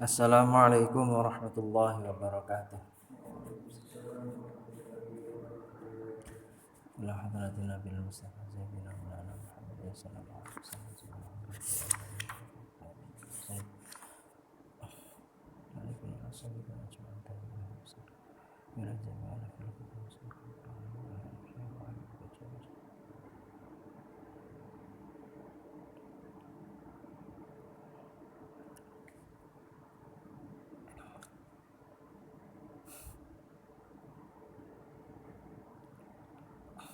Assalamualaikum warahmatullahi wabarakatuh. Ila hadratin Nabil Mustafa Sayyidina Maulana Muhammad sallallahu alaihi wasallam.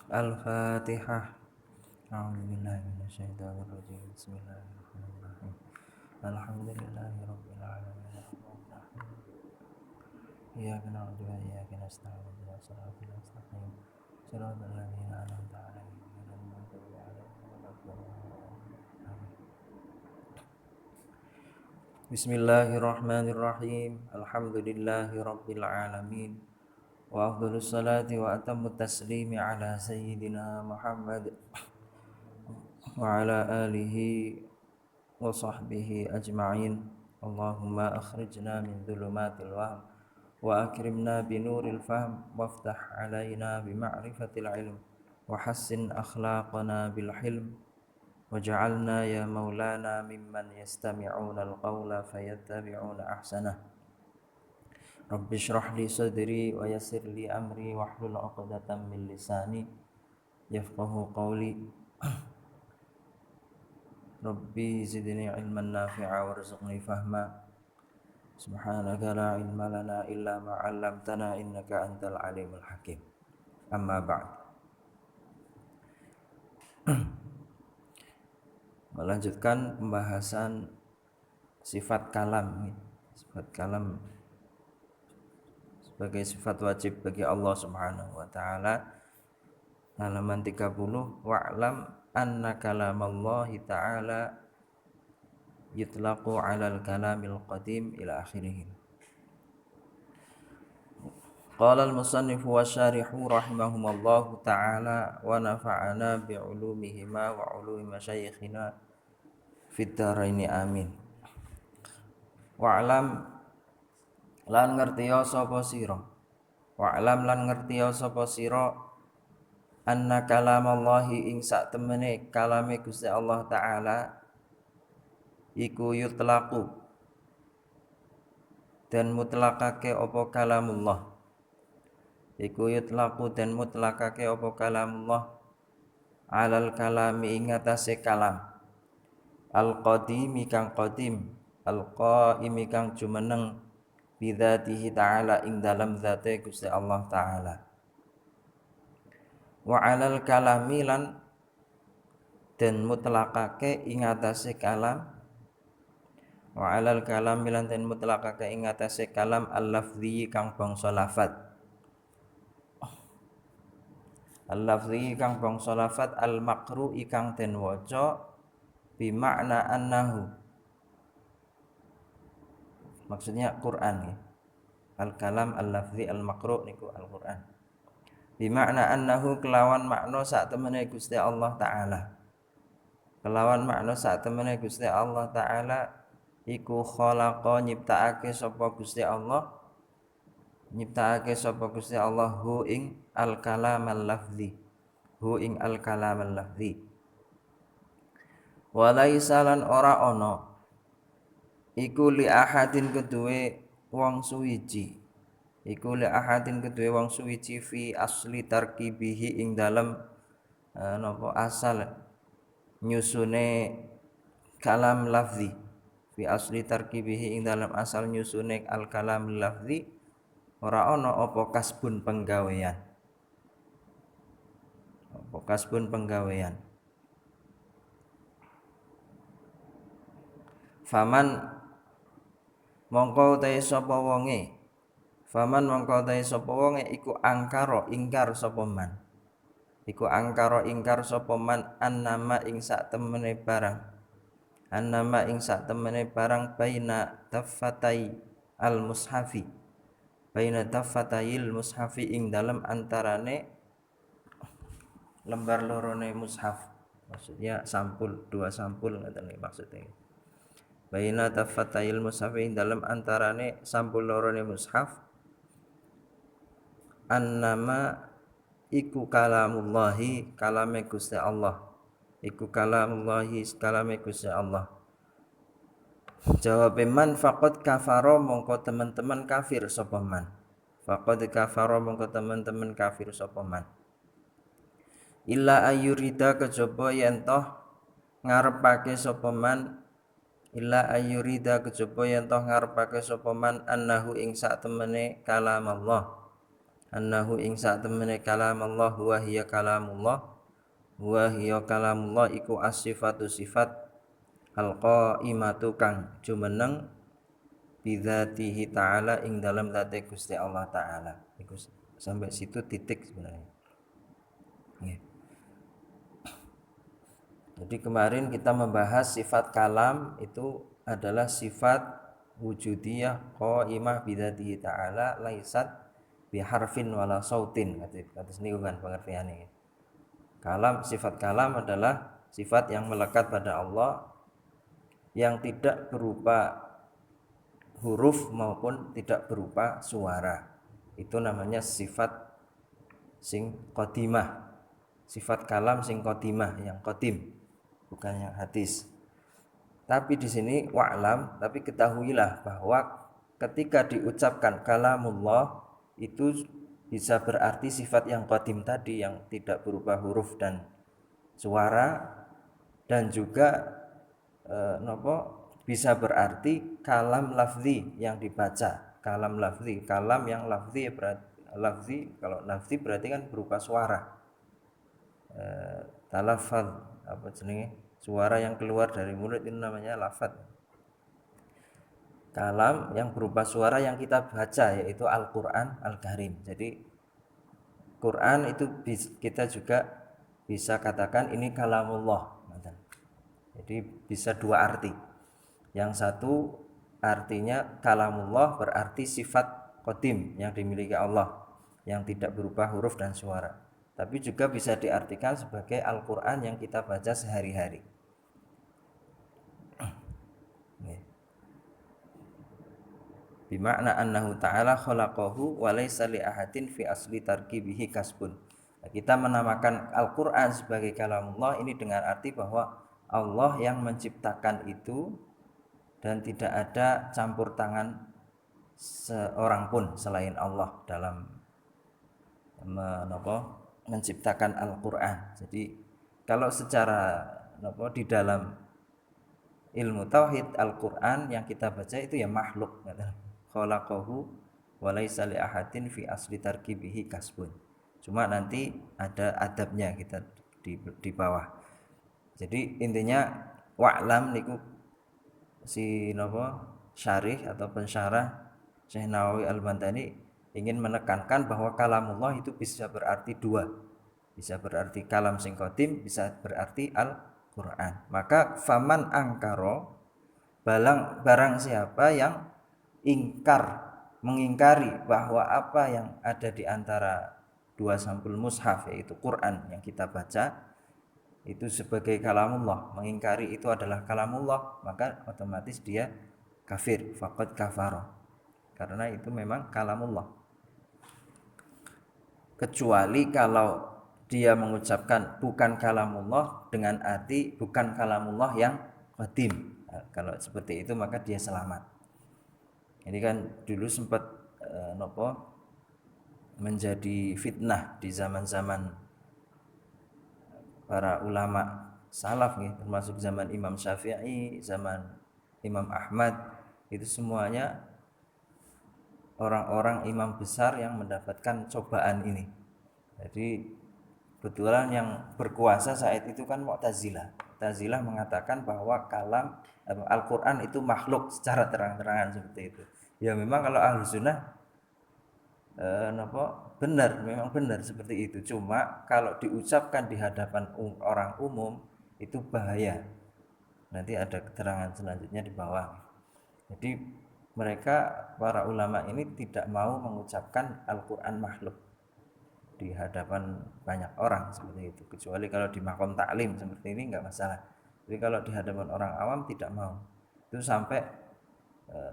Al-Fatihah. A'udzubillahi minasyaitonir rajim. Bismillahirrahmanirrahim. Alhamdulillahi rabbil alamin. Iyyaka na'budu wa iyyaka nasta'in. Ihdinas siratal mustaqim. Shiratal ladzina an'amta 'alaihim ghairil maghdubi 'alaihim waladdallin. Bismillahirrahmanirrahim. Alhamdulillahi rabbil alamin. Wa afdhalus salati wa atammut taslimi ala sayyidina Muhammad wa ala alihi wa sahbihi ajma'in. Allahumma akhrijna min dhulumatil wahm wa akrimna binuril fahm waftah alaina bima'rifatil ilm wa hassin akhlaqana bil hilm waj'alna ya maulana mimman yastami'una al-qawla fayattabi'una ahsanah. Rabbi shrah li sadri wa yassir li amri wahlul 'uqdatam min lisani yafqahu qawli. Rabbi zidni ilman nafi'a warzuqni fahma. Subhanaka la ilma lana illa ma 'allamtana innaka antal alimul hakim. Amma ba'd. Melanjutkan pembahasan sifat kalam. Sifat kalam sebagai sifat wajib bagi Allah Subhanahu wa taala. Halaman 30, wa'lam anna kalamallahi ta'ala yutlaqu 'alal kalamil qadim ila akhirih. Qala al-musannif wa syarihu rahimahumallahu ta'ala wa nafa'ana bi'ulumihima wa 'ulumi masyayikhina fid dharaini amin. Wa'lam lan ngertiya sapa sira, wa'lam lan ngertiya sapa sira anna kalamallahi ing sak temene kalame Gusti Allah taala iku yutlaqu dan mutlakake apa kalamullah, iku yutlaqu dan mutlakake apa kalamullah alal kalami ing atase kalam al qadimi kang qadim al qaimi kang jumeneng bidzatihi ta'ala ing dalam zate Gusti Allah taala. Wa 'alal kalami lan den mutlakake ing atase kalam, wa 'alal kalami lan den mutlakake ing atase kalam al-lafzi kang bangsa lafat, al-lafzi kang bangsa lafat al-maqru'i kang den waca bi makna annahu, maksudnya Quran ya. Al-kalam al-lafzi al-maqru' niku Al-Quran. Bi makna annahu kelawan makna sak temene Gusti Allah taala. Kelawan makna sak temene Gusti Allah taala iku khalaqa nyiptakake sapa Gusti Allah, nyiptakake sapa Gusti Allah hu ing al-kalam al-lafzi, hu ing al-kalam al-lafzi. Wa laisa lan ora ana iku li ahadin keduwe wong suwiji, iku li ahadin keduwe wong suwiji fi asli tarkibihi ing dalem napa asal nyusune kalam lafzi, fi asli tarkibihi ing dalem asal nyusune al kalam lafzi ora ana apa kasbun penggawean, apa kasbun penggawean. Faman mongko utahe sapa wonge, faman mongko utahe sapa wonge iku angkara ingkar sapa man, iku angkara ingkar sapa man annama ing sak temene barang, annama ing sak temene barang baina taffatai al mushafi, baina taffatayil mushafi ing dalem antarane lembar lorone mushaf, maksudnya sampul, dua sampul ngoten maksudnya. baina tafatayil mushaf ing dalem antarane sampul lorone mushaf annama iku kalamullahi kalame Gusti Allah iku kalamullahi kalame Gusti Allah. Jawab man faqad kafara mongko teman-teman kafir sapa man. Faqad kafara mongko teman-teman kafir sapa man. Illa ayyurida kejaba yen toh ngarepake sapa man illa ayyurida kejaba yen toh ngarepake sapa man annahu ing sak temene kalam Allah. Annahu ing sak temene kalam Allah wa hiya kalamullah wa hiya kalamullah iku as-sifatu sifat al-qaimatu kang jumeneng bidzatihi ta'ala ing dalam zate Gusti Allah taala. Iku sampai situ titik sebenarnya. Ya. Jadi kemarin kita membahas sifat kalam itu adalah sifat wujudiyah qaimah bidzatihi ta'ala laisat biharfin wala sautin kata niku kan pengertiannya. Kalam sifat kalam adalah sifat yang melekat pada Allah yang tidak berupa huruf maupun tidak berupa suara. Itu namanya sifat sing qadimah. Sifat kalam sing qadimah yang qadim, bukan yang hadis. Tapi di sini wa'lam, tapi ketahuilah bahwa ketika diucapkan kalamullah itu bisa berarti sifat yang qadim tadi yang tidak berupa huruf dan suara, dan juga bisa berarti kalam lafzi yang dibaca. Kalam lafzi, kalam yang lafzi berarti lafzi, kalau lafzi berarti kan berupa suara. Talafal apa jenenge? Suara yang keluar dari mulut itu namanya lafaz. Kalam yang berupa suara yang kita baca yaitu Al-Qur'an Al-Karim. Jadi Quran itu kita juga bisa katakan ini kalamullah. Jadi bisa dua arti. Yang satu artinya kalamullah berarti sifat qadim yang dimiliki Allah yang tidak berupa huruf dan suara. Tapi juga bisa diartikan sebagai Al-Qur'an yang kita baca sehari-hari. Bimakna annahu ta'ala khalaqahu wa laysa li ahadin fi asli tarkibihi kasbun. Kita menamakan Al-Qur'an sebagai kalamullah ini dengan arti bahwa Allah yang menciptakan itu dan tidak ada campur tangan seorang pun selain Allah dalam menciptakan Al-Qur'an. Jadi kalau secara di dalam ilmu tauhid Al-Qur'an yang kita baca itu ya makhluk. Khalaqahu wa laisa li ahadin fi asli tarkibihi kasbun. Cuma nanti ada adabnya kita di bawah. Jadi intinya wa'lam niku si syarih atau pensyarah Syekh Nawawi Al-Bantani ingin menekankan bahwa kalamullah itu bisa berarti dua. Bisa berarti kalam sing qadim, bisa berarti Al-Qur'an. Maka faman angkaro barang siapa yang mengingkari bahwa apa yang ada di antara dua sampul mushaf yaitu Quran yang kita baca itu sebagai kalamullah, mengingkari itu adalah kalamullah, maka otomatis dia kafir, faqad kafara. Karena itu memang kalamullah. Kecuali kalau dia mengucapkan bukan kalamullah dengan arti bukan kalamullah yang qadim. Nah, kalau seperti itu maka dia selamat. Ini kan dulu sempat menjadi fitnah di zaman-zaman para ulama salaf nih, termasuk zaman Imam Syafi'i, zaman Imam Ahmad, itu semuanya orang-orang imam besar yang mendapatkan cobaan ini. Jadi kebetulan yang berkuasa saat itu kan Mu'tazilah. Mu'tazilah mengatakan bahwa kalam Al-Qur'an itu makhluk secara terang-terangan seperti itu. Ya memang kalau ahlu sunnah memang benar seperti itu. Cuma kalau diucapkan di hadapan orang umum itu bahaya. Nanti ada keterangan selanjutnya di bawah. Jadi mereka para ulama ini tidak mau mengucapkan Al-Qur'an makhluk di hadapan banyak orang seperti itu. Kecuali kalau di makom taklim seperti ini enggak masalah. Tapi kalau di hadapan orang awam tidak mau. Itu sampai eh,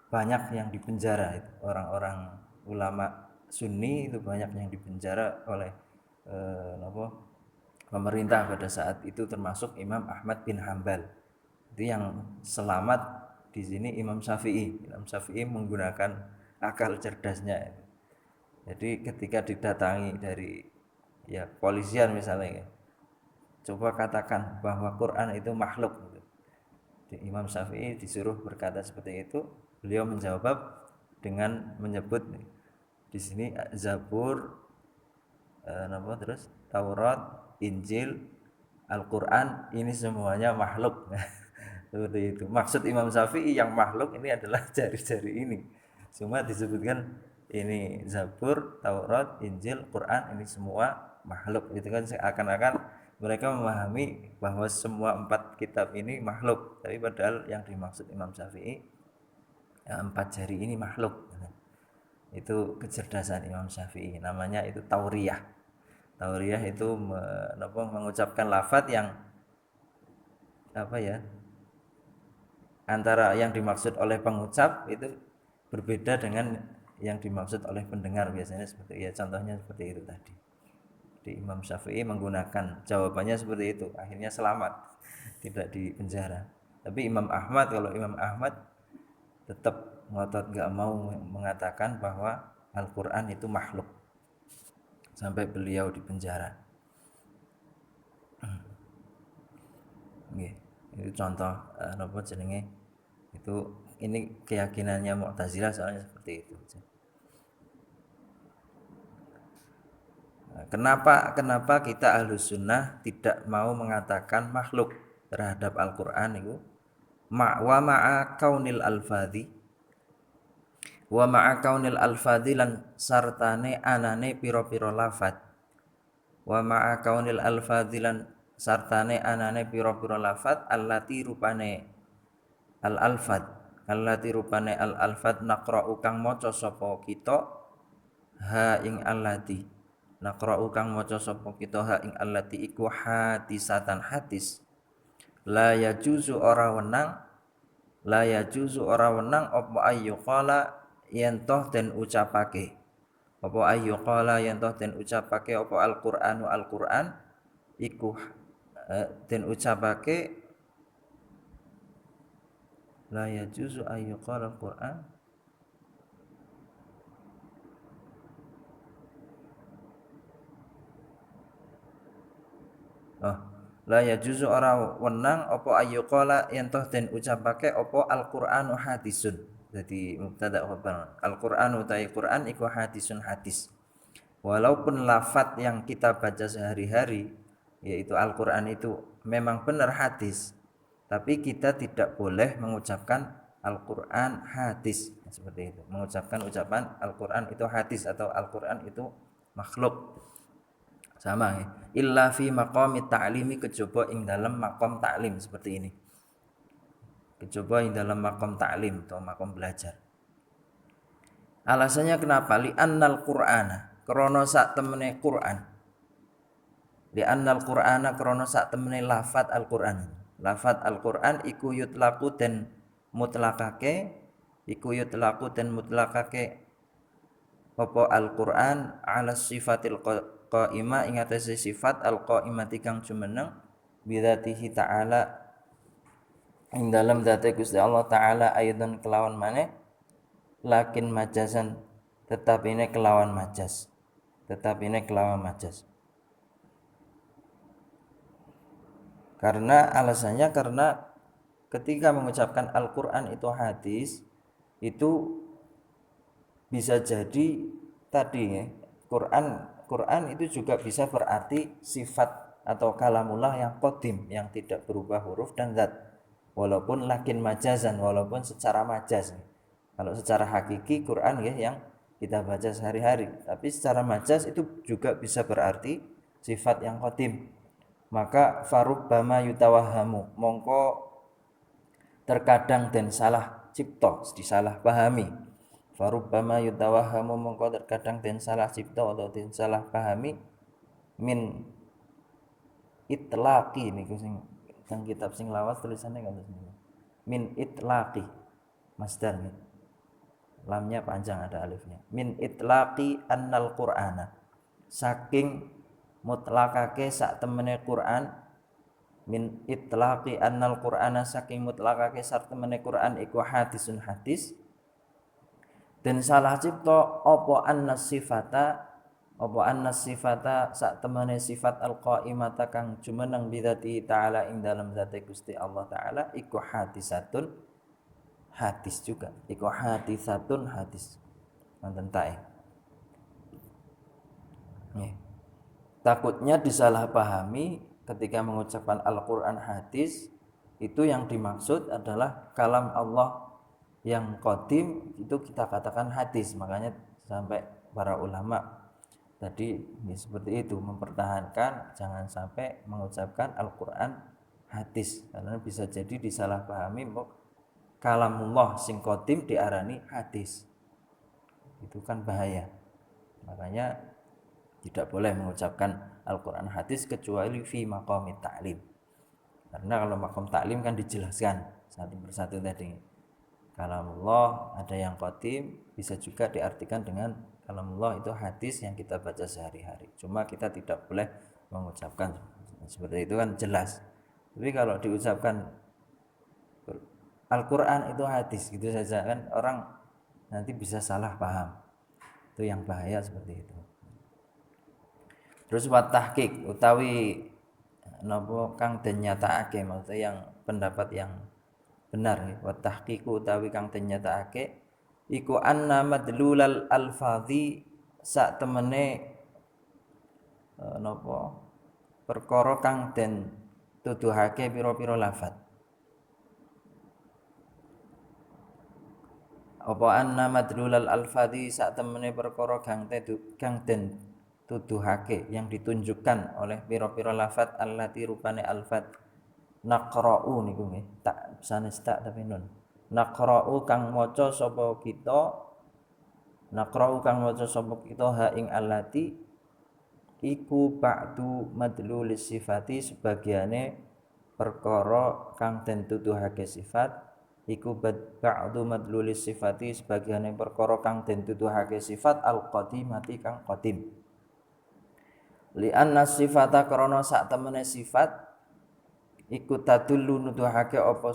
banyak yang dipenjara itu. Orang-orang ulama Sunni itu banyak yang dipenjara oleh apa, pemerintah pada saat itu, termasuk Imam Ahmad bin Hambal. Itu yang selamat di sini Imam Syafi'i. Imam Syafi'i menggunakan akal cerdasnya. Jadi ketika didatangi dari ya polisian misalnya, coba katakan bahwa Quran itu makhluk. Imam Syafi'i disuruh berkata seperti itu, beliau menjawab dengan menyebut di sini Zabur, terus Taurat, Injil, Al-Quran ini semuanya makhluk. Seperti itu. Maksud Imam Syafi'i yang makhluk ini adalah jari-jari ini. Cuma disebutkan ini Zabur, Taurat, Injil, Quran ini semua makhluk. Itu kan seakan-akan mereka memahami bahwa semua 4 kitab ini makhluk. Tapi padahal yang dimaksud Imam Syafi'i ya, 4 jari ini makhluk. Itu kecerdasan Imam Syafi'i. Namanya itu tauriyah. Tauriyah itu mengucapkan lafadz yang apa ya, antara yang dimaksud oleh pengucap itu berbeda dengan yang dimaksud oleh pendengar, biasanya seperti ya, contohnya seperti itu tadi. Di Imam Syafi'i menggunakan jawabannya seperti itu, akhirnya selamat, tidak di penjara. Tapi Imam Ahmad, kalau Imam Ahmad tetap ngotot nggak mau mengatakan bahwa Al-Quran itu makhluk sampai beliau di penjara. Itu contoh apa jenenge, itu ini keyakinannya Mu'tazilah soalnya seperti itu. Kenapa kita Ahlus Sunnah tidak mau mengatakan makhluk terhadap Al-Qur'an itu? Wa ma'a kaunil alfadhi wa ma'a kaunil alfadhi lan sartane anane pira-pira lafadz. Wa ma'a kaunil alfadhi lan sartane anane pira-pira lafadz allati rupane al-alfad naqra'u kang maca sapa kita ha ing allati, naqra'u kang maca sapa kita ha ing allati iku hadisatan hadis. La yajuzu ora wenang, la yajuzu ora wenang apa ayyuqala yen toh den ucapake, apa ayyuqala yen toh den ucapake apa al-Qur'anu al-Qur'an iku den ucapake, la yajuzu ayyuqala al-Qur'an la yajuzu ora wenang apa ayyuqala yen toh den ucapake apa al-Qur'anu hadisun. Jadi mubtada khabar. Al-Qur'anu ta Qur'an iku hadisun hadis. Walaupun lafadz yang kita baca sehari-hari yaitu Al-Qur'an itu memang benar hadis, tapi kita tidak boleh mengucapkan Al-Qur'an hadis seperti itu. Mengucapkan ucapan Al-Qur'an itu hadis atau Al-Qur'an itu makhluk. Sama ya. Illa fi maqami ta'limi, kejaba ing dalam makom taklim seperti ini. Kejaba ing dalam makom taklim atau makom belajar. Alasannya kenapa? Li annal Qur'ana, krana sak temene Qur'an. Li annal Qur'ana, krana sak temene lafat Al-Qur'an. Lafat Al-Qur'an iku yutlaku den mutlakake, iku yutlaku den mutlakake apa Al-Qur'an ala sifatil qaimah ing atase sifat al-qaimati kang jumeneng bidzatihi ta'ala ing dalam zate Gusti Allah taala aidon kelawan maneh lakin majasan tetap ini kelawan majas, tetap ini kelawan majas. Karena alasannya karena ketika mengucapkan Al-Qur'an itu hadis, itu bisa jadi tadi ya, Quran itu juga bisa berarti sifat atau kalamullah yang qadim, yang tidak berubah huruf dan zat. Walaupun lakin majazan, walaupun secara majaz. Kalau secara hakiki Quran ya yang kita baca sehari-hari, tapi secara majaz itu juga bisa berarti sifat yang qadim. Maka farubbama yutawahamu, mongko terkadang dan salah cipta, disalah pahami. Farubbama yutawahamu, mongko terkadang den salah cipta atau den salah pahami min itlaqi niku sing teng kitab sing lawas tulisannya ngoten niku. min itlaqi masdar nih. Lamnya panjang ada alifnya. Min itlaqi annal qur'ana, saking mutlakake sak temene Quran. Min itlaqi annal qur'ana, saking mutlakake sak temene Quran iku hadisun hadis. Dan salah cipta apa annas sifata sak temene sifat alqaimata kang jumeneng bidzati taala ing dalam zat Gusti Allah taala iku hadisatun hadis juga, iku hadisatun hadis wonten tae. Takutnya disalahpahami ketika mengucapkan Al-Qur'an hadis, itu yang dimaksud adalah kalam Allah yang qadim, itu kita katakan hadis. Makanya sampai para ulama tadi seperti itu mempertahankan jangan sampai mengucapkan Al-Qur'an hadis, karena bisa jadi disalahpahami kalamullah sing qadim diarani hadis. Itu kan bahaya. Makanya tidak boleh mengucapkan Al-Qur'an hadis kecuali fi maqamit ta'lim. Karena kalau maqam ta'lim kan dijelaskan satu persatu tadi. Kalamullah ada yang qadim, bisa juga diartikan dengan kalamullah itu hadis yang kita baca sehari-hari. Cuma kita tidak boleh mengucapkan seperti itu kan jelas. Tapi kalau diucapkan Al-Qur'an itu hadis gitu saja kan orang nanti bisa salah paham. Itu yang bahaya seperti itu. Terus wat tahqiq utawi napa kang den nyatakake, maksudnya yang pendapat yang benar ya. Wat tahqiq utawi kang den nyatakake iku anna madlulal alfadhi sak temene napa perkara kang den tuduhake pira-pira lafaz. Apa anna madlulal alfadhi sak temene perkara kang den tuduhake yang ditunjukkan oleh pira-pira lafaz allati rupane alfaz naqra'u niku nggih tak sanes tak tapi nun naqra'u kang maca sapa kita ha ing allati iku ba'du madlulis sifati sebagiane perkara kang den tuduhake sifat iku ba'du madlulis sifati sebagiane perkara kang den tuduhake sifat al-qadimati kang qadim. Li anna sifata krana sak temene sifat iku tadullu nuduhake apa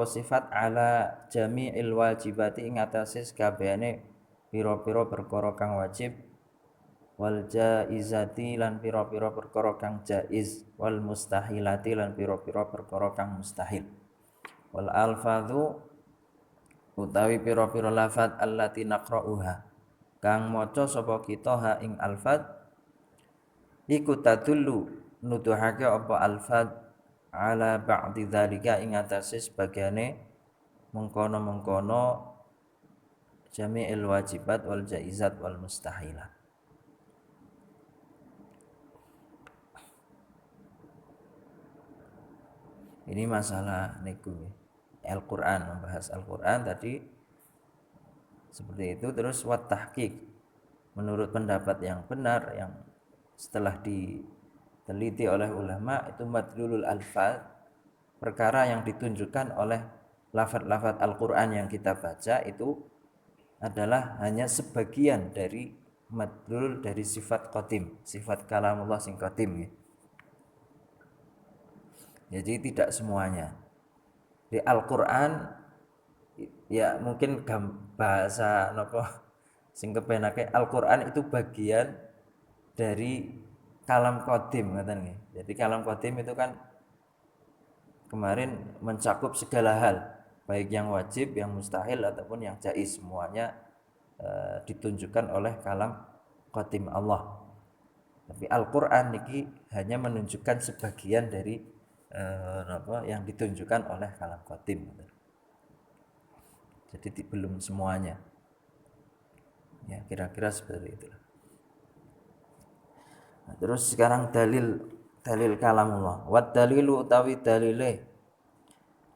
sifat ala jami'il wajibati ing atase kabehane pira-pira perkara kang wajib wal jaizati lan pira-pira perkara kang jaiz wal mustahilati lan pira-pira perkara kang mustahil. Wal alfadhu utawi pira-pira lafaz allati naqra'uha kang maca sapa kita ha ing alfaz iku tadullu nuduhake apa alfaz ala ba'di dzalika ing atase sebagiane mengkono-mengkono jami'il wajibat wal jaizat wal mustahilat. Ini masalah niku Al-Qur'an, membahas Al-Qur'an tadi seperti itu. Terus wat tahqiq menurut pendapat yang benar yang setelah diteliti oleh ulama itu madlulul alfaz, perkara yang ditunjukkan oleh lafaz-lafaz Al-Qur'an yang kita baca itu adalah hanya sebagian dari madlul dari sifat qadim, sifat kalamullah sing qadim ya. Jadi tidak semuanya. Di Al-Qur'an ya mungkin bahasa napa sing kepenake Al-Qur'an itu bagian dari kalam qadim ngoten nggih. Jadi kalam qadim itu kan kemarin mencakup segala hal, baik yang wajib, yang mustahil ataupun yang jaiz, semuanya ditunjukkan oleh kalam qadim Allah. Tapi Al-Qur'an niki hanya menunjukkan sebagian dari yang ditunjukkan oleh kalam qadim. Jadi belum semuanya. Ya, kira-kira seperti itu. Nah, terus sekarang dalil kalamullah. Wa dalilu utawi dalile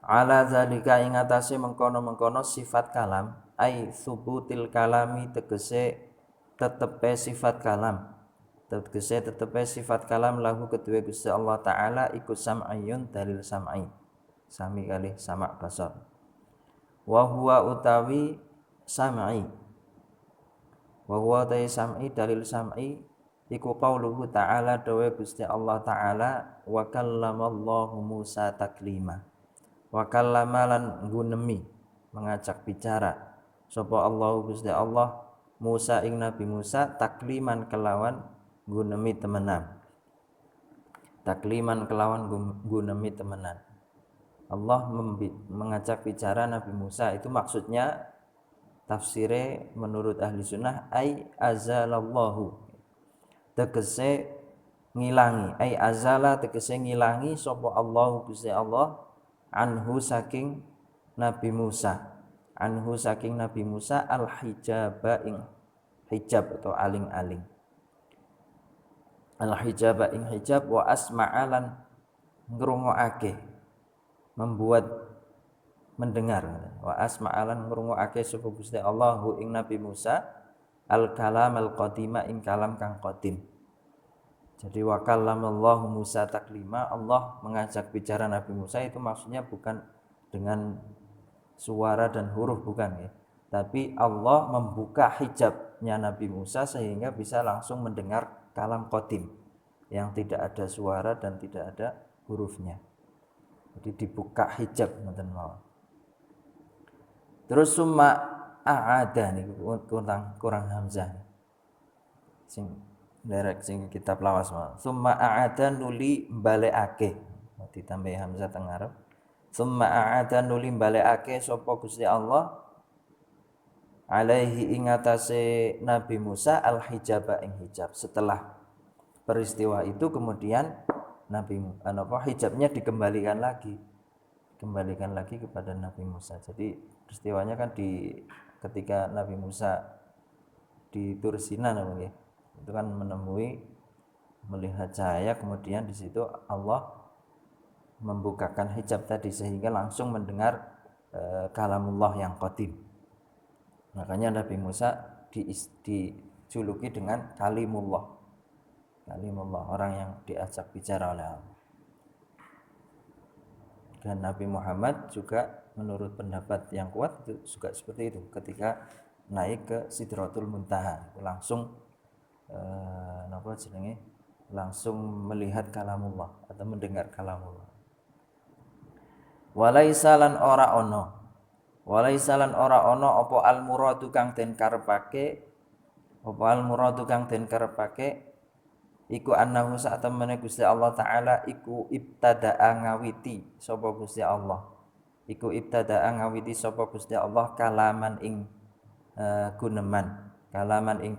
ala zalika ing atase mengkono-mengkono sifat kalam, ai subutil kalami tegese tetepe sifat kalam. Tetepe sifat kalam lahu kedue Gusti Allah taala iku sam'iyun dalil sam'i. sami kalih sama' basar. Wa huwa utawi sam'i, wa huwa utawi sam'i dalil sam'i iku qauluhu ta'ala dawe Gusti Allah taala wa kallamallahu Musa taklima. Wa kallama lan nggunemi mengajak bicara sapa Allah Gusti Allah Musa ing Nabi Musa takliman kelawan nggunemi temenan. Takliman kelawan nggunemi temenan. Allah mengajak bicara Nabi Musa itu maksudnya tafsire menurut ahli sunnah ai azalallahu tegese ngilangi, ai azala tegese ngilangi sapa Allah Gusti Allah anhu saking Nabi Musa, anhu saking Nabi Musa al hijaba ing hijab atau aling-aling, al hijaba ing hijab wa asma'alan ngrungokake membuat mendengar, wa asma'alan ngrungokake sapa Gusti Allah ing Nabi Musa al kalam al qadima ing kalam kang qadim. Jadi wa kallamallahu Musa taklima, Allah mengajak bicara Nabi Musa itu maksudnya bukan dengan suara dan huruf, bukan ya, tapi Allah membuka hijabnya Nabi Musa sehingga bisa langsung mendengar kalam qadim yang tidak ada suara dan tidak ada hurufnya. Jadi dibuka hijab ngoten mawon. Terus summa a'ada niku kurang hamzah. Sing derek sing kitab lawas mawon. Summa a'ada nuli balekake. Ditambahi hamzah teng ngarep. Summa a'ada nuli balekake sapa Gusti Allah alaihi ing atase Nabi Musa al hijaba ing hijab. Setelah peristiwa itu kemudian hijabnya dikembalikan lagi kepada Nabi Musa. Jadi peristiwanya kan ketika Nabi Musa di Tur Sina namanya, itu kan melihat cahaya, kemudian di situ Allah membukakan hijab tadi sehingga langsung mendengar kalamullah yang qadim. Makanya Nabi Musa dijuluki dengan kalimullah, orang yang diajak bicara oleh Allah. Dan Nabi Muhammad juga menurut pendapat yang kuat itu juga seperti itu, ketika naik ke Sidratul Muntaha langsung langsung melihat kalamullah atau mendengar kalamullah. Walaisalan ora ono apa al muradu kang den karepake iku annahu sak temene Gusti Allah taala iku ibtada'a ngawiti sapa Gusti Allah. Iku ibtada'a ngawiti sapa Gusti Allah kalaman ing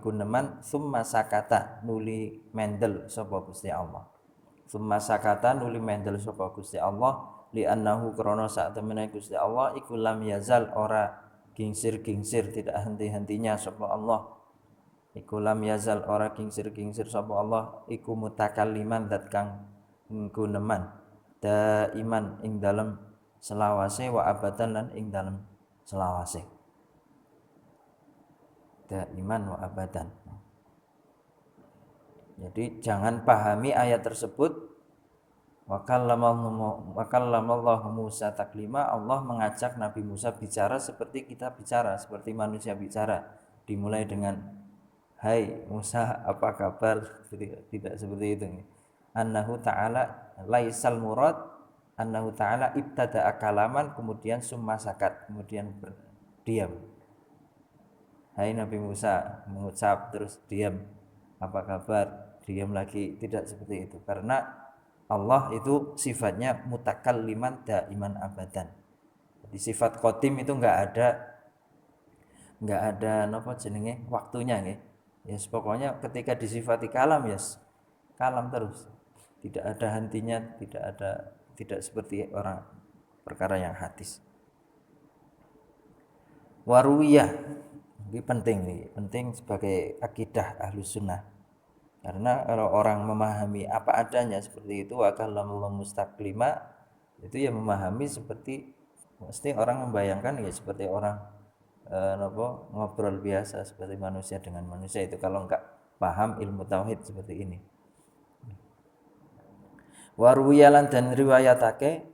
guneman summa sakata nuli mendel sapa Gusti Allah. Summa sakata nuli mendel sapa Gusti Allah li annahu krana sak temene Gusti Allah iku lam yazal ora gingsir-gingsir tidak henti-hentinya sapa Allah. Iku lam yazal ora kingsir-kingsir sapa Allah iku mutakalliman zat kang guneman daiman ing dalem selawase wa abadan lan ing dalem selawase. Daiman wa abadan. Jadi jangan pahami ayat tersebut wa kallamallahu Musa taklima, Allah mengajak Nabi Musa bicara seperti kita bicara, seperti manusia bicara, dimulai dengan hai Musa apa kabar, tidak seperti itu. Annahu ta'ala laisal murad annahu ta'ala ibtada'a kalaman kemudian summa sakat, kemudian diam. Hai Nabi Musa mengucap terus diam, apa kabar, diam lagi, tidak seperti itu. Karena Allah itu sifatnya mutakalliman daiman abadan. Jadi sifat qadim itu enggak ada waktunya nggih. Yes, pokoknya ketika disifati kalam kalam terus, tidak ada hentinya, tidak seperti orang perkara yang hadis. Waruwiyah ini penting sebagai akidah Ahlus Sunnah, karena kalau orang memahami apa adanya seperti itu akalamullah mustaklima, itu ya memahami seperti mesti orang membayangkan ya seperti orang ngobrol biasa seperti manusia dengan manusia, itu kalau enggak paham ilmu tauhid seperti ini. Waruwiyalan dan riwayatake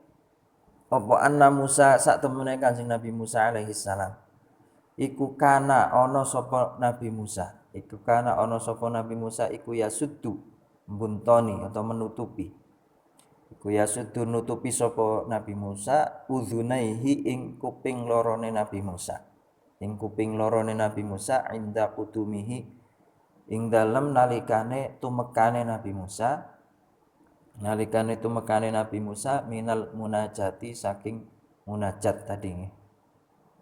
apa anna Musa sak temene Kanjeng Nabi Musa alaihi salam iku kana ana sapa Nabi Musa iku yasuddu mbuntoni atau menutupi iku yasuddu nutupi sapa Nabi Musa udzunaihi ing kuping lorone Nabi Musa inda qudumihi ing dalem nalikane tumekane Nabi Musa minal munajati saking munajat tadi nggih.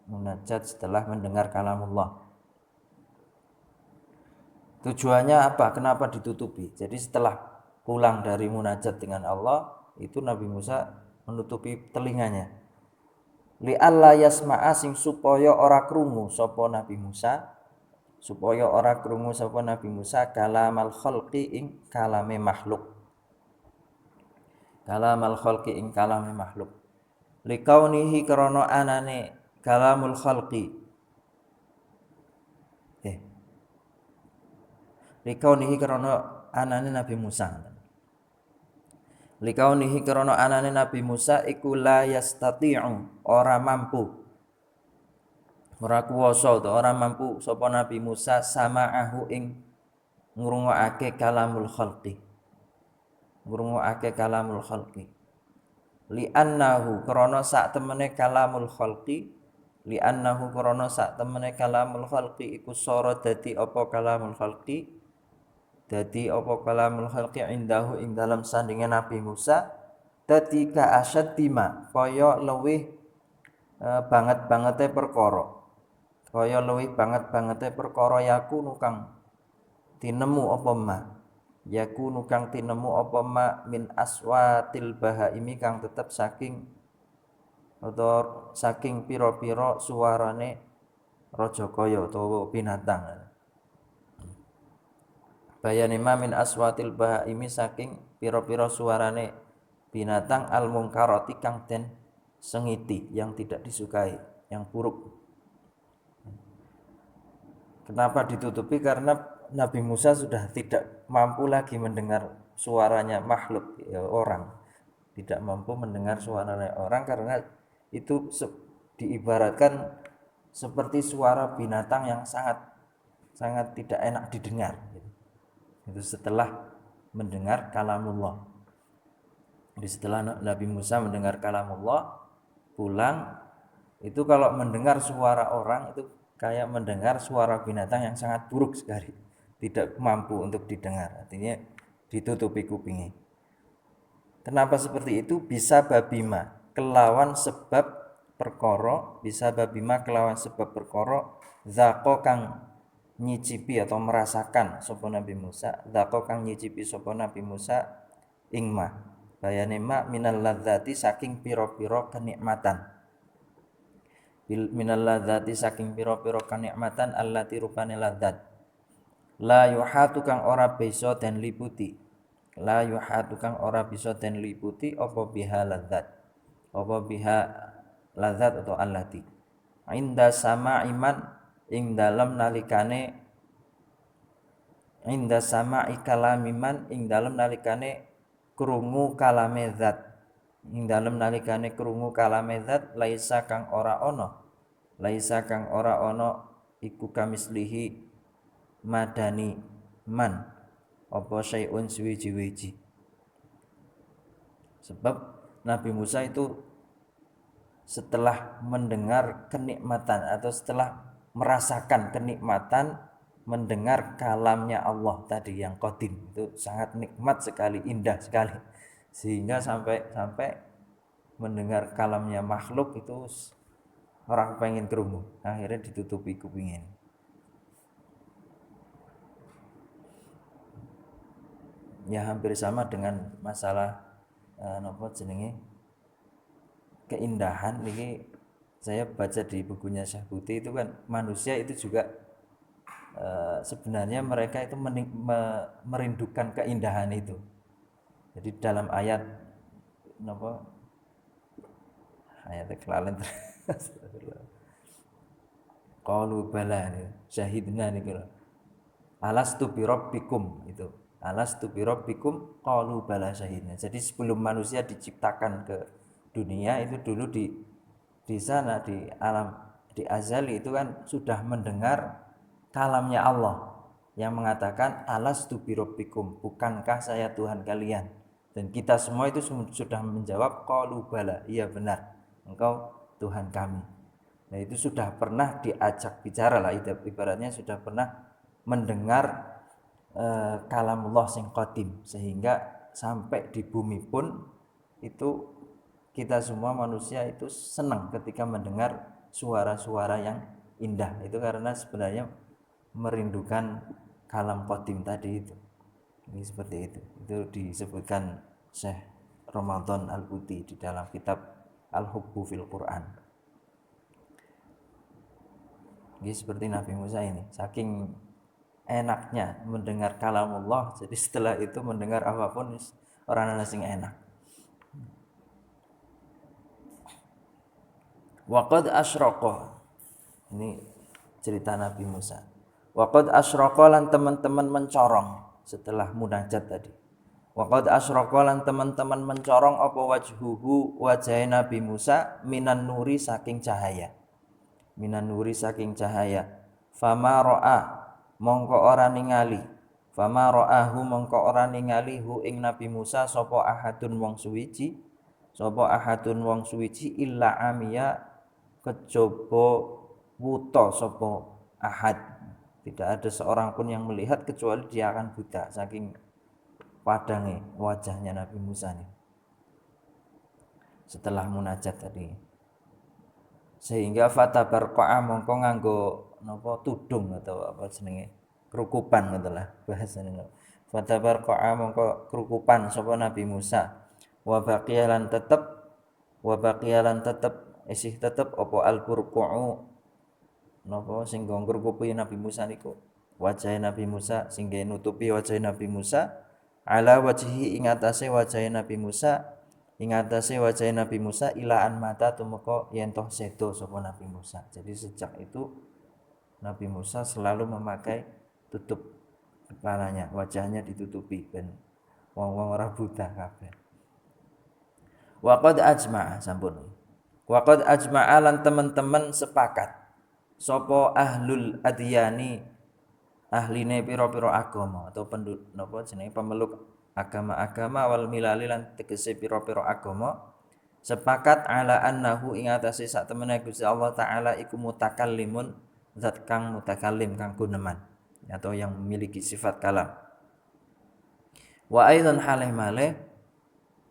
Munajat setelah mendengar kalamullah. Tujuannya apa? Kenapa ditutupi? Jadi setelah pulang dari munajat dengan Allah, itu Nabi Musa menutupi telinganya. Li alla yasma'a sing supaya ora krungu sapa Nabi Musa, kalamal khalqi ing kalame makhluk. Likaunihi krana anane kalamul khalqi likaunihi krana anane Nabi Musa iku la yastati'u ora kuwasa utawa ora mampu sapa Nabi Musa sama'ahu ing ngrungokake kalamul khalqi li'annahu krana sak temene kalamul khalqi iku sara dadi apa kalamul khalqi indahu ing dalam sandinge Nabi Musa dadi ka asyadima kaya luwih banget-bangete perkara yakunu kang tinemu apa ma min aswatil bahaimi kang tetep saking pira-pira suarane raja kaya utawa binatang. Bayane ma min aswatil bahaimi saking pira-pira suarane binatang al mungkarati kang den sengiti yang tidak disukai, yang buruk. Kenapa ditutupi? Karena Nabi Musa sudah tidak mampu lagi mendengar suaranya makhluk orang. Tidak mampu mendengar suaranya orang karena itu diibaratkan seperti suara binatang yang sangat tidak enak didengar. Itu setelah mendengar kalamullah. Jadi setelah Nabi Musa mendengar kalamullah pulang, itu kalau mendengar suara orang itu kayak mendengar suara binatang yang sangat buruk sekali, tidak mampu untuk didengar, artinya ditutupi kupingnya. Kenapa seperti itu? Bisa babima kelawan sebab perkara zaqo kang nyicipi atau merasakan sapa Nabi Musa ingma bayane ma minal ladzati saking pira-pira kenikmatan allati rupane ladzat la yuhatu kang ora bisa den liputi apa biha ladzat atau allati inda sama iman ing dalem nalikane krungu kalame zat laisa kang ora ana iku kamislihi madani man apa syai'un suwiji-wiji. Sebab Nabi Musa itu setelah mendengar kenikmatan atau setelah merasakan kenikmatan mendengar kalamnya Allah tadi yang qadim, itu sangat nikmat sekali, indah sekali, sehingga sampai mendengar kalamnya makhluk itu orang pengen krungu, akhirnya ditutupi kupingnya. Ya hampir sama dengan masalah keindahan. Ini saya baca di bukunya Syekh Buti itu kan manusia itu juga sebenarnya mereka itu merindukan keindahan itu. Jadi dalam ayat kelalen qalu bala syahidna niku alastu bi rabbikum itu alastu bi rabbikum qalu bala syahidna. Jadi sebelum manusia diciptakan ke dunia itu dulu di sana di alam di azali itu kan sudah mendengar kalamnya Allah yang mengatakan alastu birabbikum, bukankah saya Tuhan kalian? Dan kita semua itu sudah menjawab qalu bala, iya benar, engkau Tuhan kami. Nah itu sudah pernah diajak bicara lah, ibaratnya sudah pernah mendengar kalamullah sing qadim, sehingga sampai di bumi pun itu kita semua manusia itu senang ketika mendengar suara-suara yang indah. Itu karena sebenarnya merindukan kalam qadim tadi itu. Ini seperti itu. Itu disebutkan Syekh Ramadan Al-Buti di dalam kitab Al-Hubbu fil Quran. Ini seperti Nabi Musa ini, saking enaknya mendengar kalamullah, jadi setelah itu mendengar apapun orang asing enak. Waqad asyraqa, ini cerita Nabi Musa. Waqad asyraqa lan teman-teman mencorong setelah munajat tadi. Waqad asyraqa lan teman-teman mencorong apa wajhuhu, wajah Nabi Musa minan nuri saking cahaya. Minan nuri saking cahaya. Fama ra'a mongko ora ningali. Fama ra'ahu mongko ora ningali hu ing Nabi Musa sapa ahadun wong suwiji. Sapa ahadun wong suwiji illa amiya kejaba wuta sapa ahad. Tidak ada seorang pun yang melihat kecuali dia akan buta saking padangnya wajahnya Nabi Musa nih setelah munajat tadi. Sehingga fatabarqa'a mongko nganggo napa tudung atau apa jenenge kerukupan ngono lah bahasane. Fatabarqa'a mongko kerukupan sapa Nabi Musa. Wa baqiyalan tetep isih tetep apa al-burqu'u napa sing ngrukupi Nabi Musa niku wajah Nabi Musa sing nutupi wajah Nabi Musa ala wajhi ing atase wajah Nabi Musa ing atase wajah Nabi Musa ilaan mata tumeka yen toh sedo sapa Nabi Musa. Jadi sejak itu Nabi Musa selalu memakai tutup kepalanya, wajahnya ditutupi ben wong-wong ora buta kabeh. Waqad ajma'a sampun. Waqad ajma'a lan teman-teman sepakat sapa ahlul adyani ahline pira-pira agama atau napa jenenge pemeluk agama-agama wal milali lan tegese pira-pira agama sepakat ala annahu ing atase sak temene Gusti Allah taala iku mutakallimun zat kang mutakallim kang guneman atau yang memiliki sifat kalam. Wa aidan halih malih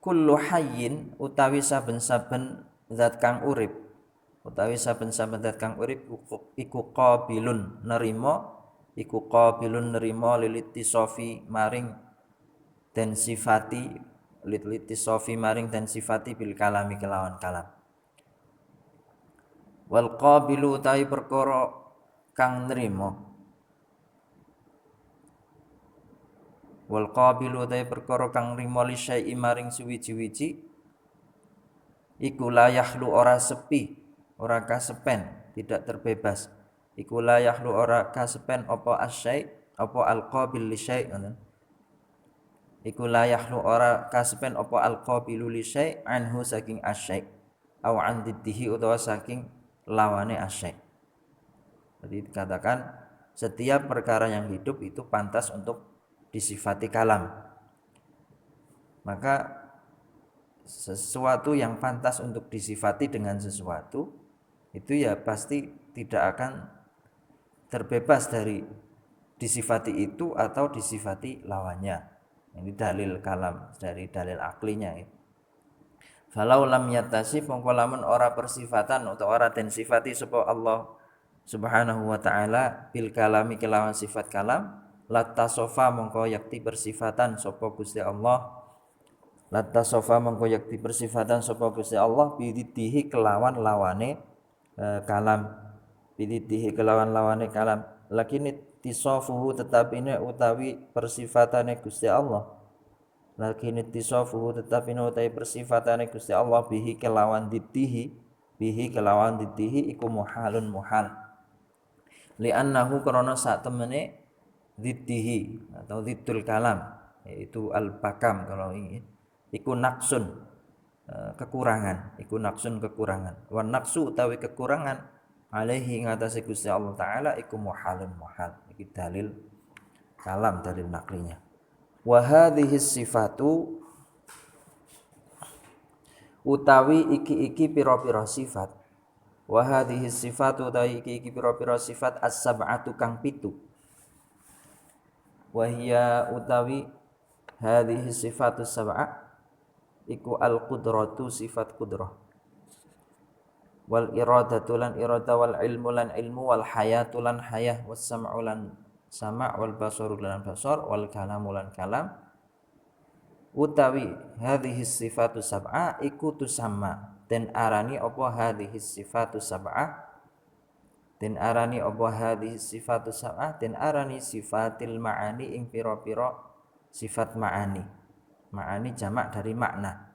kullu hayyin utawi saben-saben zat kang urip utawi saben-saben zat kang urip iku qabilun nerima lilitisofi maring dan sifati lilitisofi maring dan sifati bil kalami kelawan kalam. Wal qabilu utawi perkara kang nerima wal qabilu utawi perkara kang nrimo li syai'i maring suwiji-wiji iku la yahlu ora sepi ora kasepen tidak terbebas iku la yahlu ora kasepen apa asyai apa alqabil li syai' iku la yahlu ora kasepen apa alqabilu li syai' anhu saking asyai' au an diddihi utawa saking lawane asyai'. Jadi dikatakan setiap perkara yang hidup itu pantas untuk disifati kalam. Maka sesuatu yang pantas untuk disifati dengan sesuatu itu ya pasti tidak akan terbebas dari disifati itu atau disifati lawannya. Ini dalil kalam dari dalil aklinya. Falau lam yatasif mongko lamun ora persifatan atau ora den sifati sapa Allah Subhanahu wa taala bil kalami kelawan sifat kalam latasofa mongko yakti persifatan sapa Gusti Allah latasofa mongko yakti persifatan sapa Gusti Allah biditihi kelawan lawane kalam biditihi kelawan lawane kalam lakini tisofuhu tetapine utawi persifatane Gusti Allah lakini tisofuhu tetapine utawi persifatane Gusti Allah bihi kelawan ditihi iku muhalun muhal li'annahu karena sak temene ditihi atau ditul kalam yaitu al-bakam kalau ini iku naksun kekurangan, iku naqsun kekurangan. Wan naqsu utawi kekurangan alaihi ngatasi Gusti Allah taala iku muhalun muhal. Iki dalil kalam, dalil naklinya. Wa hadhihi sifatu utawi iki pira-pira sifat. Wa hadhihi sifatu utawi iki pira-pira sifat as-sab'atu kang pitu. Wa hiya utawi hadhihi sifatu sab'a iku al-qudratu sifat qudrah, wal iradatu lan irada, wal ilmu lan ilmu, wal hayatu lan hayah, was sam'u lan sama', wal basaru lan basar, wal kalamu lan kalam. Utawi hadhihi sifatu sab'a iku tusamma den arani apa hadhihi sifatu sab'a, den arani apa hadhihi sifatu sab'a, den arani sifatil ma'ani ing pira-pira sifat ma'ani. Ma'ani jamak dari makna,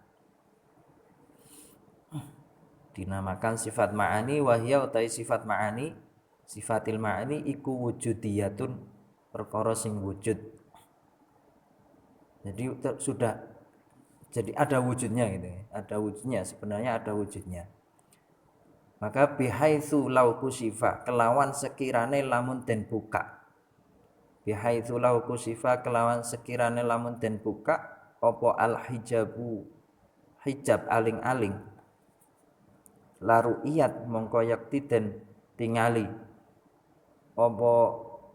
dinamakan sifat ma'ani. Wahya utai sifat ma'ani, sifatil ma'ani iku wujudiyatun perkara sing wujud. Jadi sudah, jadi ada wujudnya gitu ya. Ada wujudnya, sebenarnya ada wujudnya. Maka bihaitsu law kusifa kelawan sekirane lamun den buka. Bihaitsu law kusifa kelawan sekirane lamun den buka apa al hijabu hijab aling-aling, laru iyat mongko yakti den tingali apa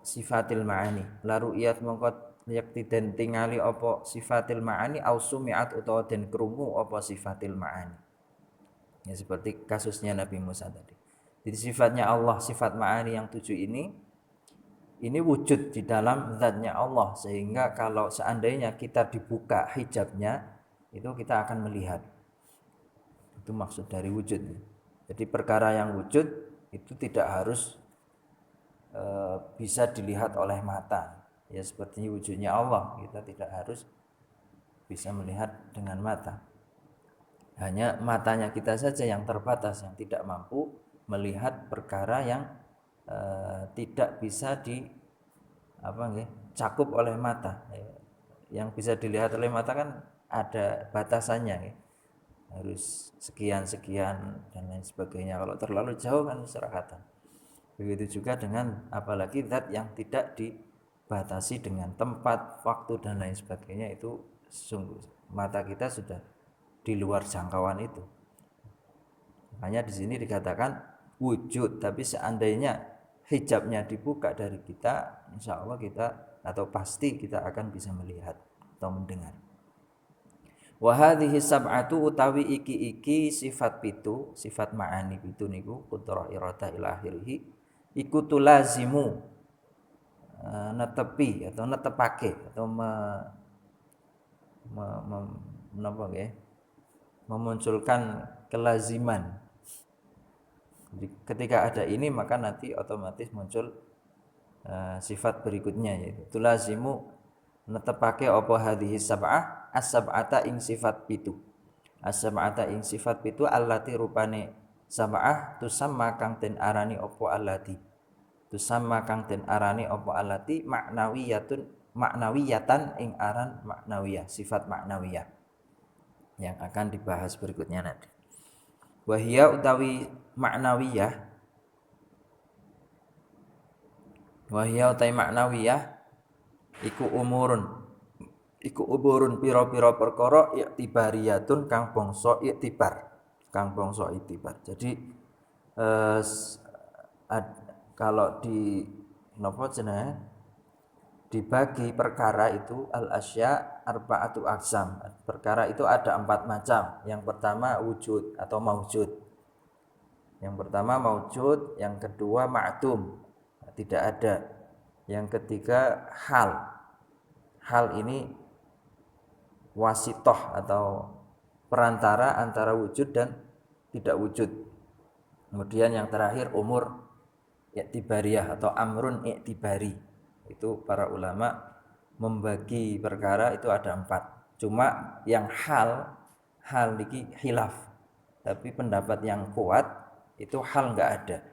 sifatil ma'ani, laru iyat mongko yakti den tingali apa sifatil ma'ani, au sumi'at utawa den krungu apa sifatil ma'ani. Ya seperti kasusnya Nabi Musa tadi. Jadi sifatnya Allah, sifat ma'ani yang 7 ini wujud di dalam zatnya Allah, sehingga kalau seandainya kita dibuka hijabnya itu kita akan melihat. Itu maksud dari wujud. Jadi perkara yang wujud itu tidak harus bisa dilihat oleh mata. Ya seperti wujudnya Allah, kita tidak harus bisa melihat dengan mata. Hanya matanya kita saja yang terbatas, yang tidak mampu melihat perkara yang tidak bisa cakup oleh mata. Yang bisa dilihat oleh mata kan ada batasannya, harus sekian dan lain sebagainya. Kalau terlalu jauh kan serakatan. Begitu juga dengan apalagi zat yang tidak dibatasi dengan tempat, waktu dan lain sebagainya, itu sungguh mata kita sudah di luar jangkauan itu. Makanya di sini dikatakan wujud, tapi seandainya hijabnya dibuka dari kita, insya Allah kita atau pasti kita akan bisa melihat atau mendengar. Wa hadhihi sab'atu utawi iki sifat pitu, sifat ma'ani pitu niku qudrah irada ila akhirih, iku tulazimu netepi atau netepake atau memunculkan kelaziman. Jadi ketika ada ini maka nanti otomatis muncul sifat berikutnya, yaitu tulazimu netepake apa hadhihi sab'ah as-sab'ata ing sifat pitu. As-sab'ata ing sifat pitu allati rupane sab'ah tusamma kang den arani apa allati. Tusamma kang den arani apa allati maknawiyatan ing aran maknawiyah, sifat maknawiyah yang akan dibahas berikutnya nanti. Wahia utawi maknawiyah, wahia utawi maknawiyah iku umurun pira-pira perkara iktibariyatun kang bangsa iktibar. Jadi kalau dibagi perkara itu al-asya arba'atu aqsam. Perkara itu ada 4 macam. Yang pertama wujud atau maujud. Yang kedua ma'dum, tidak ada. Yang ketiga hal. Hal ini wasitoh atau perantara antara wujud dan tidak wujud. Kemudian yang terakhir umur iktibariyah atau amrun iktibari. Itu para ulama membagi perkara itu ada 4. Cuma yang hal ini khilaf. Tapi pendapat yang kuat itu hal enggak ada.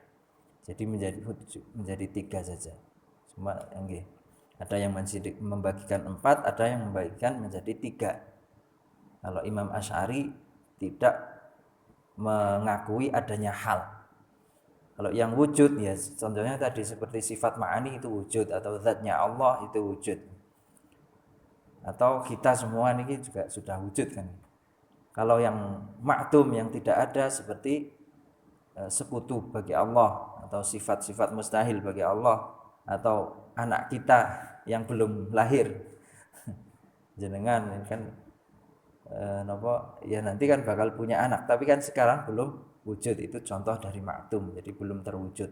Jadi menjadi 3 saja. Cuma ada yang membagikan 4, ada yang membagikan menjadi 3. Kalau Imam Asy'ari tidak mengakui adanya hal. Kalau yang wujud ya contohnya tadi seperti sifat ma'ani itu wujud, atau zatnya Allah itu wujud, atau kita semua ini juga sudah wujud kan. Kalau yang ma'dum yang tidak ada seperti sekutu bagi Allah, atau sifat-sifat mustahil bagi Allah, atau anak kita yang belum lahir. Jenengan ini kan ya nanti kan bakal punya anak, tapi kan sekarang belum wujud, itu contoh dari ma'dum, jadi belum terwujud.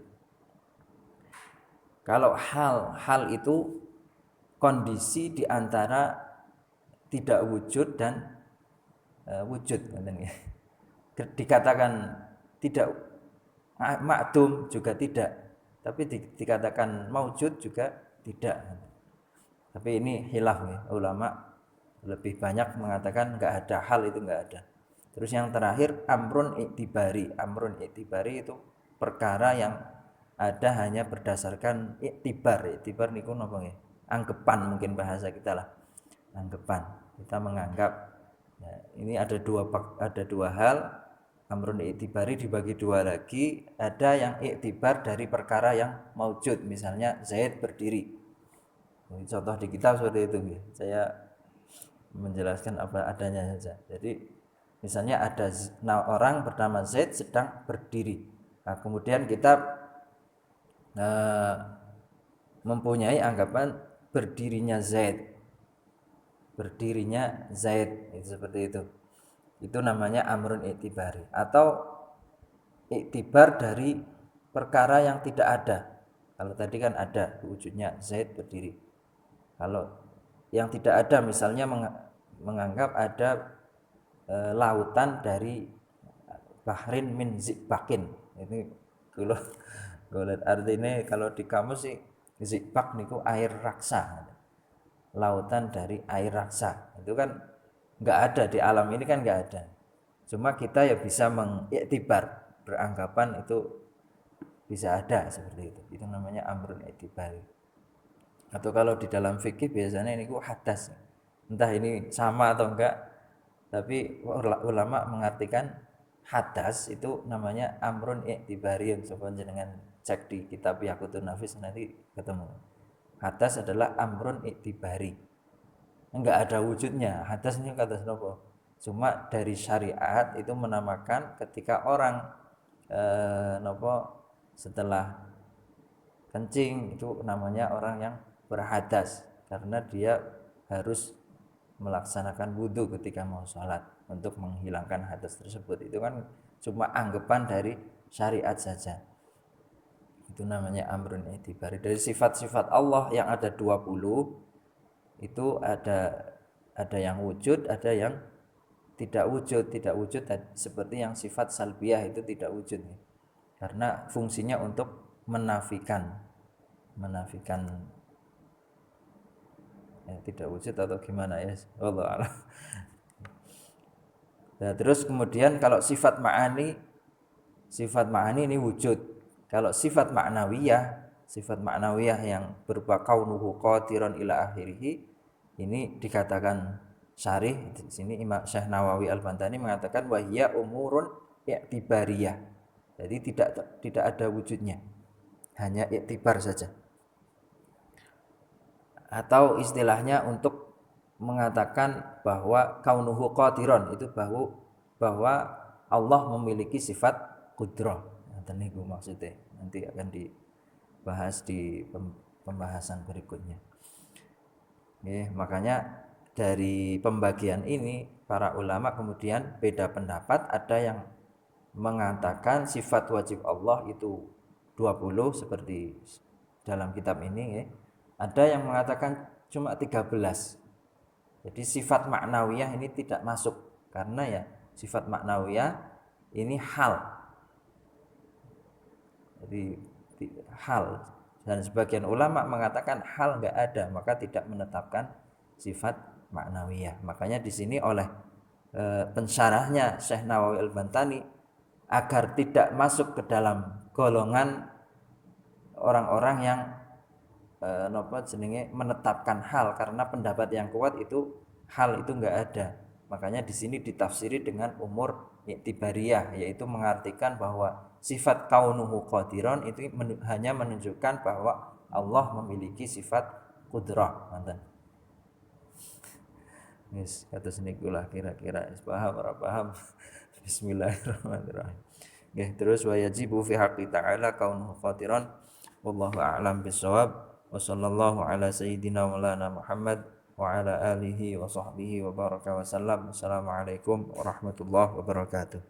Kalau hal itu kondisi di antara tidak wujud dan wujud, dikatakan tidak ma'dum juga tidak, tapi dikatakan maujud juga tidak. Tapi ini khilaf ya, ulama lebih banyak mengatakan enggak ada, hal itu enggak ada. Terus yang terakhir amrun iktibari. Amrun iktibari itu perkara yang ada hanya berdasarkan iktibar. Iktibar niku napa nggih? Anggapan mungkin bahasa kita lah. Anggapan. Kita menganggap. Ya, ini ada dua hal. Amrun iktibari dibagi dua lagi. Ada yang iktibar dari perkara yang maujud. Misalnya Zaid berdiri. Ini contoh di kitab seperti itu. Saya menjelaskan apa adanya saja. Jadi misalnya ada orang bernama Zaid sedang berdiri. Nah, kemudian kita mempunyai anggapan berdirinya Zaid. Berdirinya Zaid itu seperti itu. Itu namanya amrun iktibari, atau iktibar dari perkara yang tidak ada. Kalau tadi kan ada wujudnya Zaid berdiri. Kalau yang tidak ada misalnya menganggap ada lautan dari bahrin min zikbakin. Ini kalau lihat artinya kalau di kamus sih zikbak niku air raksa. Lautan dari air raksa. Itu kan enggak ada di alam ini, kan enggak ada. Cuma kita ya bisa mengiktibar, beranggapan itu bisa ada seperti itu. Itu namanya amrun iktibari. Atau kalau di dalam fikih biasanya ini hadas. Entah ini sama atau enggak, tapi ulama mengartikan hadas itu namanya amrun iktibari. Coba jenengan cek di kitab Yaqutun Nafis nanti ketemu. Hadas adalah amrun iktibari. Enggak ada wujudnya. Hadas ini kata apa? Cuma dari syariat itu menamakan ketika orang setelah kencing itu namanya orang yang berhadas, karena dia harus melaksanakan wudhu ketika mau sholat untuk menghilangkan hadas tersebut. Itu kan cuma anggapan dari syariat saja. Itu namanya amrun iktibari. Dari sifat-sifat Allah yang ada 20 itu ada yang wujud, ada yang tidak wujud. Tidak wujud seperti yang sifat salbiyah itu tidak wujud, karena fungsinya untuk menafikan ya, tidak wujud atau gimana ya, wallahu a'lam. Nah, terus kemudian kalau sifat ma'ani ini wujud. Kalau sifat ma'nawiyah yang berupa kaunuhu qadiran ila akhirih, ini dikatakan syarih di sini Imam Syekh Nawawi Al-Bantani mengatakan wahiyya umurun i'tibariyah. Jadi tidak ada wujudnya, hanya iktibar saja. Atau istilahnya untuk mengatakan bahwa kaunuhu qadiran itu bahwa Allah memiliki sifat qudrah. Itu maksudnya nanti akan dibahas di pembahasan berikutnya. Makanya dari pembagian ini para ulama kemudian beda pendapat. Ada yang mengatakan sifat wajib Allah itu 20 seperti dalam kitab ini. Ada yang mengatakan cuma 13. Jadi sifat maknawiyah ini tidak masuk, karena ya sifat maknawiyah ini hal. Jadi hal, dan sebagian ulama mengatakan hal enggak ada, maka tidak menetapkan sifat maknawiyah. Makanya di sini oleh pensyarahnya Syekh Nawawi Al-Bantani, agar tidak masuk ke dalam golongan orang-orang yang menetapkan hal, karena pendapat yang kuat itu hal itu enggak ada, Makanya di sini ditafsiri dengan umur iktibariyah, yaitu mengartikan bahwa sifat kaunuhu qadiron itu hanya menunjukkan bahwa Allah memiliki sifat kudrah. Yes, kata senikulah kira-kira paham ora paham. Bismillahirrahmanirrahim. Nggih, terus wa yajibu fi haqqi ta'ala kaunuhu qadiran wallahu a'lam bissawab. Wa sallallahu ala sayyidina maulana Muhammad wa ala alihi wa sahbihi wa baraka wa sallam. Assalamualaikum warahmatullahi wabarakatuh.